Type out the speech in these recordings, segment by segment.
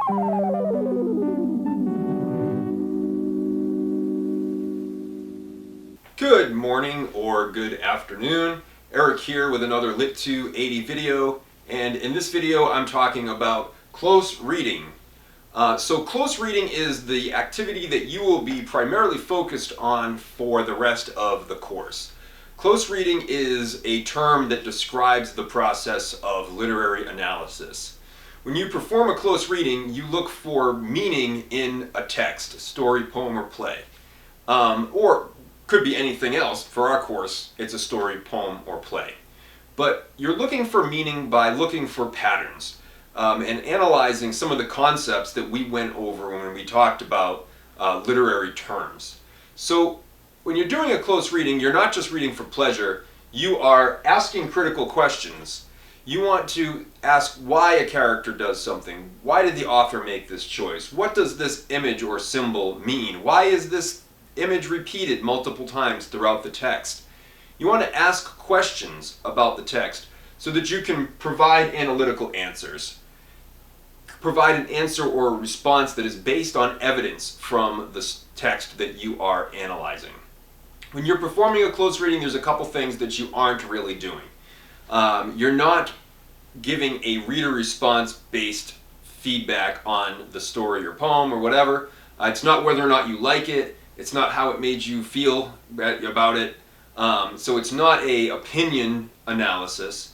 Good morning or good afternoon. Eric here with another Lit 280 video, and in this video I'm talking about close reading. So close reading is the activity that you will be primarily focused on for the rest of the course. Close reading is a term that describes the process of literary analysis. When you perform a close reading, you look for meaning in a text, story, poem, or play. Or could be anything else. For our course, it's a story, poem, or play. But you're looking for meaning by looking for patterns and analyzing some of the concepts that we went over when we talked about literary terms. So when you're doing a close reading, you're not just reading for pleasure, you are asking critical questions. You want to ask why a character does something. Why did the author make this choice? What does this image or symbol mean? Why is this image repeated multiple times throughout the text? You want to ask questions about the text so that you can provide analytical answers. Provide an answer or a response that is based on evidence from the text that you are analyzing. When you're performing a close reading, there's a couple things that you aren't really doing. You're not giving a reader response based feedback on the story or poem or whatever. It's not whether or not you like it. It's not how it made you feel about it. So it's not an opinion analysis.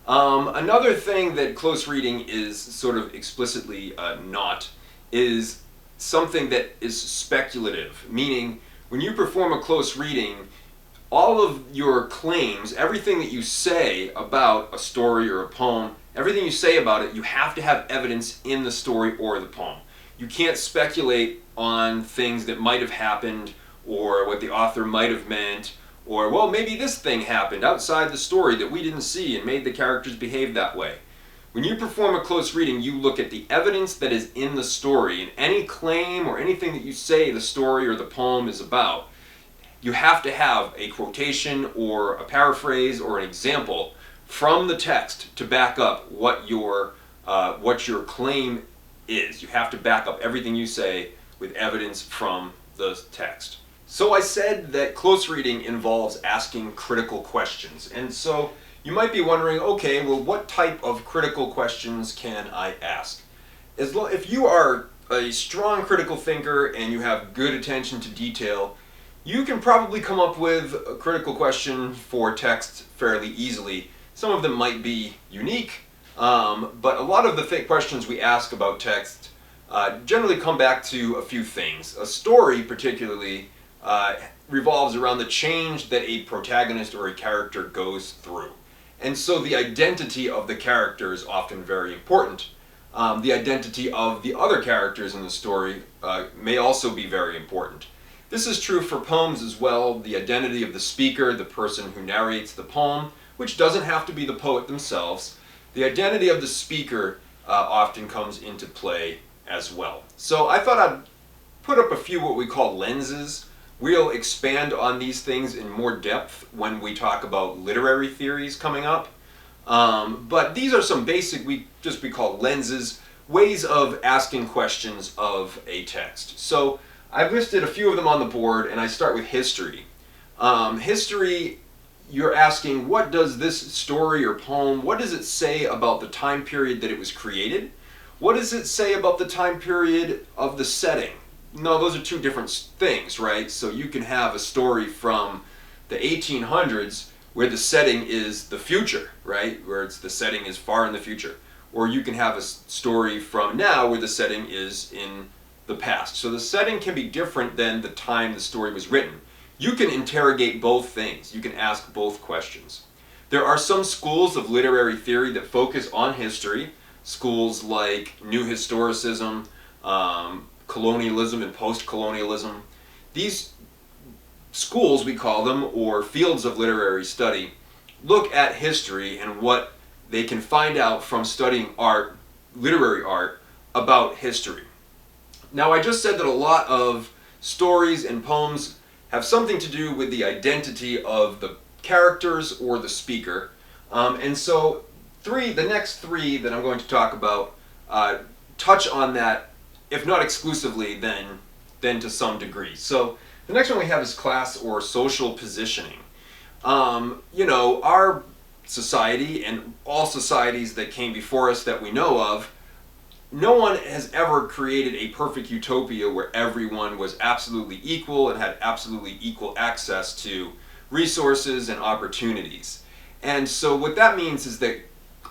Another thing that close reading is sort of explicitly not is something that is speculative, meaning when you perform a close reading, all of your claims, everything that you say about a story or a poem, everything you say about it, you have to have evidence in the story or the poem. You can't speculate on things that might have happened or what the author might have meant, or, well, maybe this thing happened outside the story that we didn't see and made the characters behave that way. When you perform a close reading, you look at the evidence that is in the story, and any claim or anything that you say the story or the poem is about, you have to have a quotation or a paraphrase or an example from the text to back up what your claim is. You have to back up everything you say with evidence from the text. So I said that close reading involves asking critical questions. And so you might be wondering, okay, well, what type of critical questions can I ask? If you are a strong critical thinker and you have good attention to detail, you can probably come up with a critical question for text fairly easily. Some of them might be unique, but a lot of the questions we ask about text generally come back to a few things. A story particularly revolves around the change that a protagonist or a character goes through. And so the identity of the character is often very important. The identity of the other characters in the story may also be very important. This is true for poems as well. The identity of the speaker, the person who narrates the poem, which doesn't have to be the poet themselves. The identity of the speaker often comes into play as well. So I thought I'd put up a few what we call lenses. We'll expand on these things in more depth when we talk about literary theories coming up. But these are some basic, we call lenses, ways of asking questions of a text. So I've listed a few of them on the board, and I start with history. History, you're asking, what does this story or poem, what does it say about the time period that it was created? What does it say about the time period of the setting? No, those are two different things, right? So you can have a story from the 1800s where the setting is the future, right? Where the setting is far in the future. Or you can have a story from now where the setting is in the past. So the setting can be different than the time the story was written. You can interrogate both things. You can ask both questions. There are some schools of literary theory that focus on history, schools like New Historicism, colonialism and post-colonialism. These schools, we call them, or fields of literary study, look at history and what they can find out from studying art, literary art, about history. Now, I just said that a lot of stories and poems have something to do with the identity of the characters or the speaker. And so the next three that I'm going to talk about touch on that, if not exclusively, then to some degree. So the next one we have is class or social positioning. Our society and all societies that came before us that we know of, no one has ever created a perfect utopia where everyone was absolutely equal and had absolutely equal access to resources and opportunities. And so what that means is that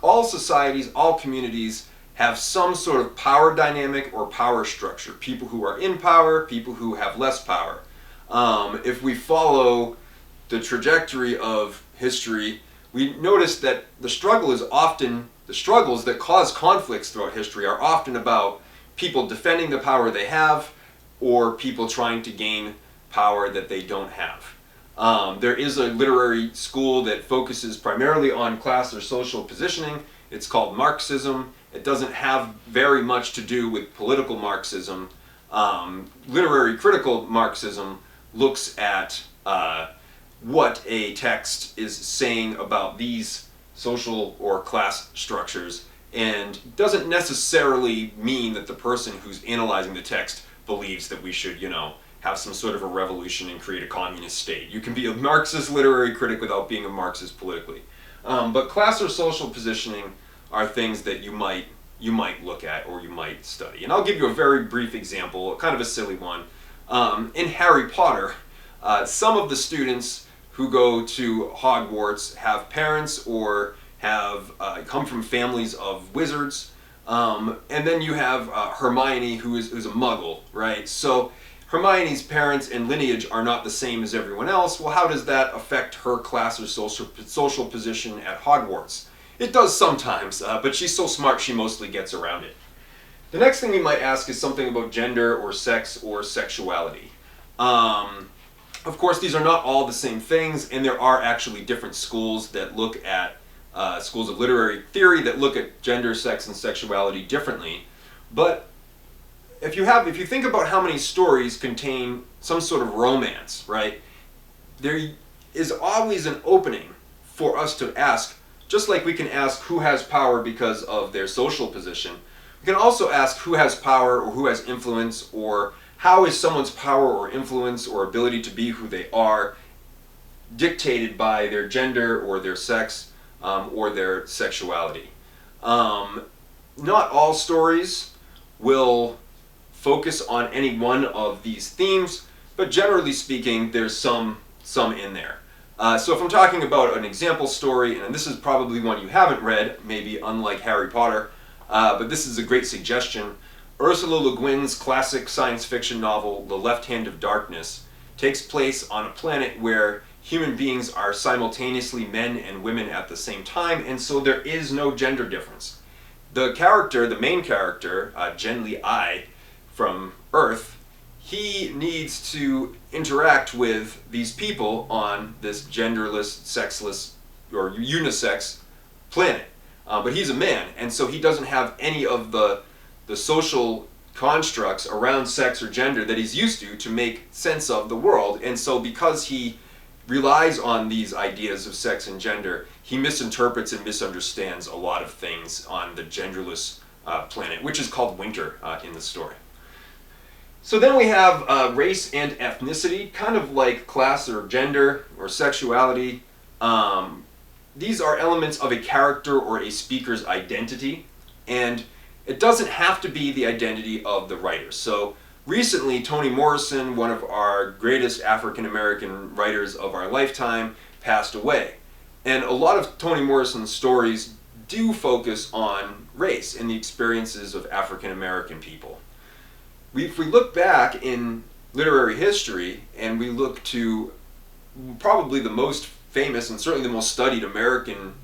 all societies, all communities have some sort of power dynamic or power structure. People who are in power, people who have less power. If we follow the trajectory of history, we notice that the struggles that cause conflicts throughout history are often about people defending the power they have or people trying to gain power that they don't have. There is a literary school that focuses primarily on class or social positioning. It's called Marxism. It doesn't have very much to do with political Marxism. Literary critical Marxism looks at what a text is saying about these social or class structures, and doesn't necessarily mean that the person who's analyzing the text believes that we should, have some sort of a revolution and create a communist state. You can be a Marxist literary critic without being a Marxist politically. But class or social positioning are things that you might look at or you might study. And I'll give you a very brief example, kind of a silly one. In Harry Potter, some of the students who go to Hogwarts have parents or have come from families of wizards, and then you have Hermione, who's a muggle, right? So Hermione's parents and lineage are not the same as everyone else. Well, how does that affect her class or social position at Hogwarts? It does sometimes, but she's so smart she mostly gets around it. The next thing we might ask is something about gender or sex or sexuality. Of course, these are not all the same things, and there are actually different schools that look at, schools of literary theory that look at gender, sex, and sexuality differently. But if you think about how many stories contain some sort of romance, right, there is always an opening for us to ask, just like we can ask who has power because of their social position, we can also ask who has power or who has influence, or how is someone's power or influence or ability to be who they are dictated by their gender or their sex or their sexuality. Not all stories will focus on any one of these themes, but generally speaking, there's some in there. So if I'm talking about an example story, and this is probably one you haven't read, maybe unlike Harry Potter, but this is a great suggestion. Ursula Le Guin's classic science fiction novel, The Left Hand of Darkness, takes place on a planet where human beings are simultaneously men and women at the same time, and so there is no gender difference. The main character, Genly Ai, from Earth, he needs to interact with these people on this genderless, sexless, or unisex planet. But he's a man, and so he doesn't have any of the social constructs around sex or gender that he's used to make sense of the world. And so because he relies on these ideas of sex and gender, he misinterprets and misunderstands a lot of things on the genderless planet, which is called Winter in the story. So then we have race and ethnicity, kind of like class or gender or sexuality. These are elements of a character or a speaker's identity, and it doesn't have to be the identity of the writer. So recently, Toni Morrison, one of our greatest African-American writers of our lifetime, passed away. And a lot of Toni Morrison's stories do focus on race and the experiences of African-American people. If we look back in literary history and we look to probably the most famous and certainly the most studied American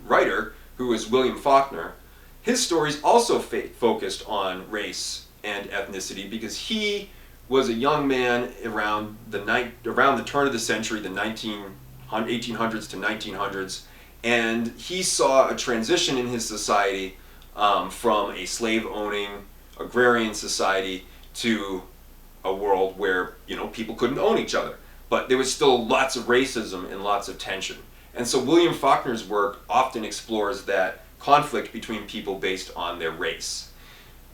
writer, who is William Faulkner, his stories also focused on race and ethnicity because he was a young man around the turn of the century, the 1800s to 1900s, and he saw a transition in his society from a slave-owning agrarian society to a world where people couldn't own each other, but there was still lots of racism and lots of tension. And so William Faulkner's work often explores that conflict between people based on their race.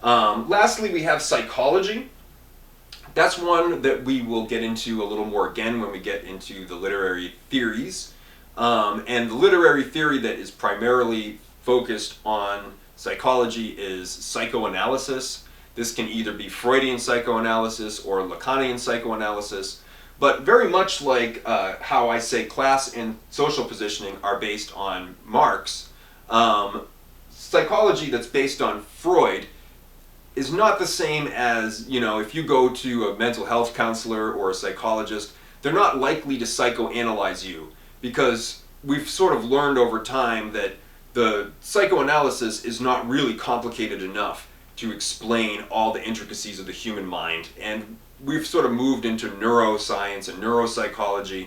Lastly, we have psychology. That's one that we will get into a little more again when we get into the literary theories. And the literary theory that is primarily focused on psychology is psychoanalysis. This can either be Freudian psychoanalysis or Lacanian psychoanalysis, but very much like how I say class and social positioning are based on Marx, psychology that's based on Freud is not the same as, if you go to a mental health counselor or a psychologist, they're not likely to psychoanalyze you, because we've sort of learned over time that the psychoanalysis is not really complicated enough to explain all the intricacies of the human mind, and we've sort of moved into neuroscience and neuropsychology.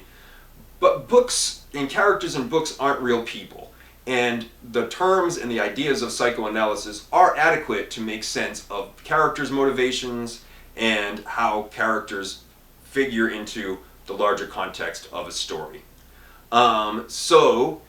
But books and characters in books aren't real people. And the terms and the ideas of psychoanalysis are adequate to make sense of characters' motivations and how characters figure into the larger context of a story. So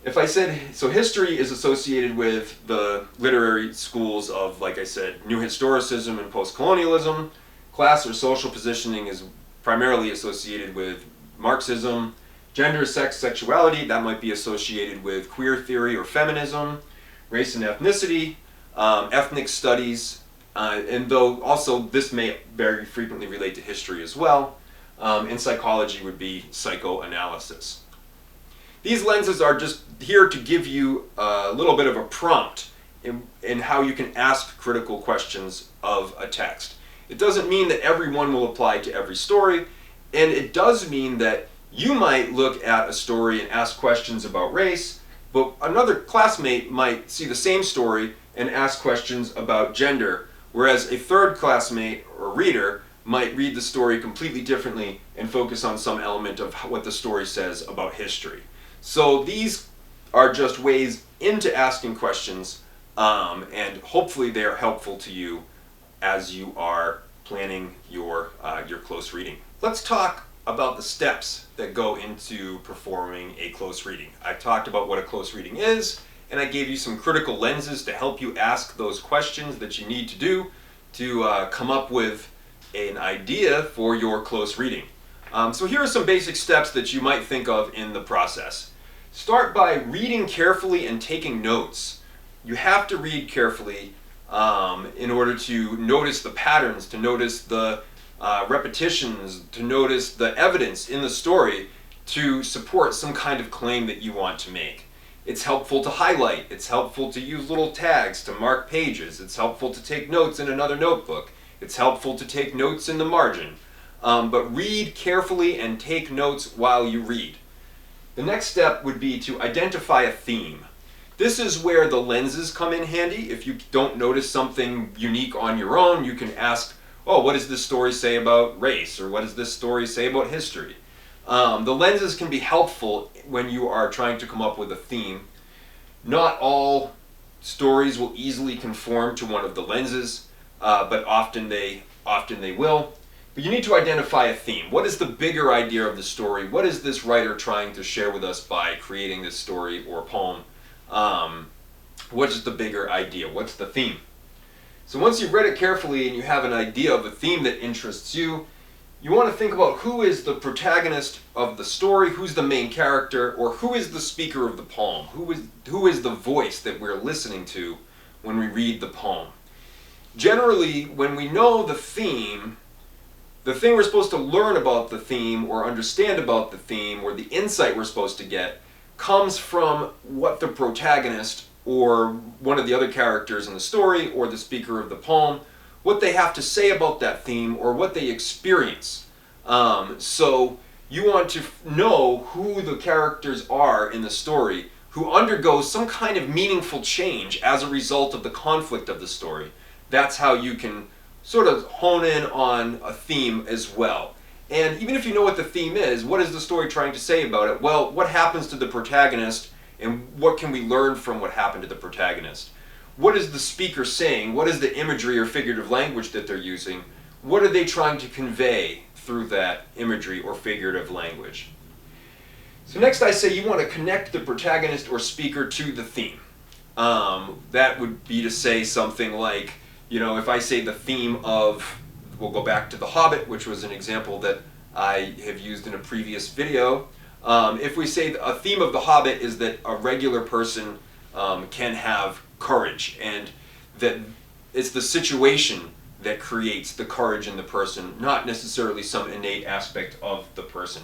history is associated with the literary schools of, like I said, New Historicism and Postcolonialism. Class or social positioning is primarily associated with Marxism. Gender, sex, sexuality, that might be associated with queer theory or feminism. Race and ethnicity, ethnic studies, and though also this may very frequently relate to history as well. And psychology would be psychoanalysis. These lenses are just here to give you a little bit of a prompt in how you can ask critical questions of a text. It doesn't mean that everyone will apply to every story, and it does mean that you might look at a story and ask questions about race, but another classmate might see the same story and ask questions about gender, whereas a third classmate or reader might read the story completely differently and focus on some element of what the story says about history. So these are just ways into asking questions, and hopefully they are helpful to you as you are planning your close reading. Let's talk about the steps that go into performing a close reading. I talked about what a close reading is, and I gave you some critical lenses to help you ask those questions that you need to do to come up with an idea for your close reading. So here are some basic steps that you might think of in the process. Start by reading carefully and taking notes. You have to read carefully in order to notice the patterns, to notice the repetitions, to notice the evidence in the story to support some kind of claim that you want to make. It's helpful to highlight, it's helpful to use little tags to mark pages, it's helpful to take notes in another notebook, it's helpful to take notes in the margin. But read carefully and take notes while you read. The next step would be to identify a theme. This is where the lenses come in handy. If you don't notice something unique on your own, you can ask, what does this story say about race? Or what does this story say about history? The lenses can be helpful when you are trying to come up with a theme. Not all stories will easily conform to one of the lenses, but often they will. But you need to identify a theme. What is the bigger idea of the story? What is this writer trying to share with us by creating this story or poem? What is the bigger idea? What's the theme? So once you've read it carefully and you have an idea of a theme that interests you, you want to think about who is the protagonist of the story, who's the main character, or who is the speaker of the poem? Who is the voice that we're listening to when we read the poem? Generally, when we know the thing we're supposed to learn about the theme or understand about the theme, or the insight we're supposed to get, comes from what the protagonist or one of the other characters in the story or the speaker of the poem, what they have to say about that theme or what they experience. So you want to know who the characters are in the story who undergo some kind of meaningful change as a result of the conflict of the story. That's how you can sort of hone in on a theme as well. And even if you know what the theme is, what is the story trying to say about it? Well, what happens to the protagonist and what can we learn from what happened to the protagonist? What is the speaker saying? What is the imagery or figurative language that they're using? What are they trying to convey through that imagery or figurative language? So next I say you want to connect the protagonist or speaker to the theme. That would be to say something like, if I say the theme of, we'll go back to The Hobbit, which was an example that I have used in a previous video. If we say a theme of The Hobbit is that a regular person can have courage, and that it's the situation that creates the courage in the person, not necessarily some innate aspect of the person.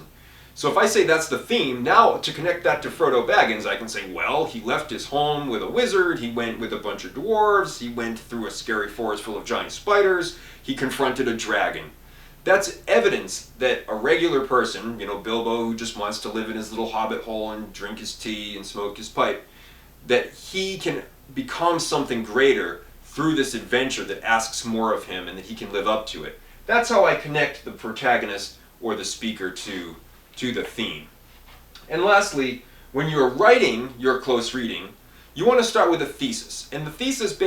So if I say that's the theme, now to connect that to Frodo Baggins, I can say, well, he left his home with a wizard, he went with a bunch of dwarves, he went through a scary forest full of giant spiders, he confronted a dragon. That's evidence that a regular person, Bilbo, who just wants to live in his little hobbit hole and drink his tea and smoke his pipe, that he can become something greater through this adventure that asks more of him and that he can live up to it. That's how I connect the protagonist or the speaker to the theme. And lastly, when you're writing your close reading, you want to start with a thesis. And the thesis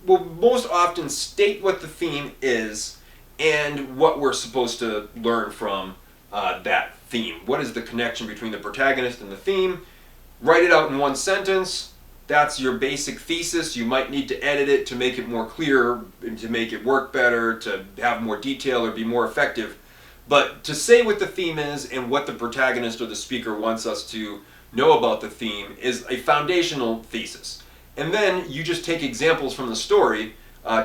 will most often state what the theme is and what we're supposed to learn from that theme. What is the connection between the protagonist and the theme? Write it out in one sentence. That's your basic thesis. You might need to edit it to make it more clear, to make it work better, to have more detail or be more effective. But to say what the theme is and what the protagonist or the speaker wants us to know about the theme is a foundational thesis. And then you just take examples from the story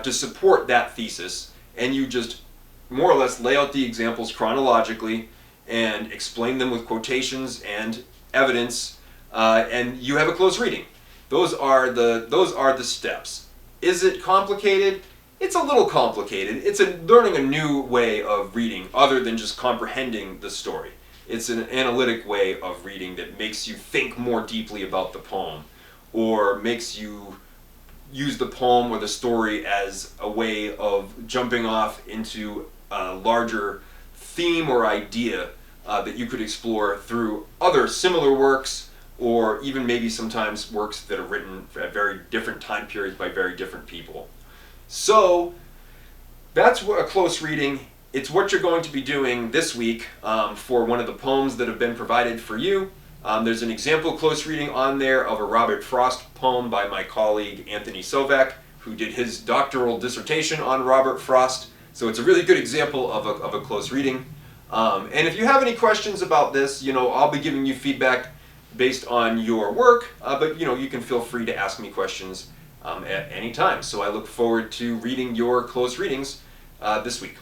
to support that thesis, and you just more or less lay out the examples chronologically and explain them with quotations and evidence, and you have a close reading. Those are the steps. Is it complicated? It's a little complicated. It's learning a new way of reading other than just comprehending the story. It's an analytic way of reading that makes you think more deeply about the poem, or makes you use the poem or the story as a way of jumping off into a larger theme or idea that you could explore through other similar works, or even maybe sometimes works that are written at very different time periods by very different people. So that's what a close reading. It's what you're going to be doing this week for one of the poems that have been provided for you. There's an example close reading on there of a Robert Frost poem by my colleague Anthony Sovak, who did his doctoral dissertation on Robert Frost. So it's a really good example of a close reading. And if you have any questions about this, I'll be giving you feedback based on your work, but you can feel free to ask me questions at any time. So I look forward to reading your close readings this week.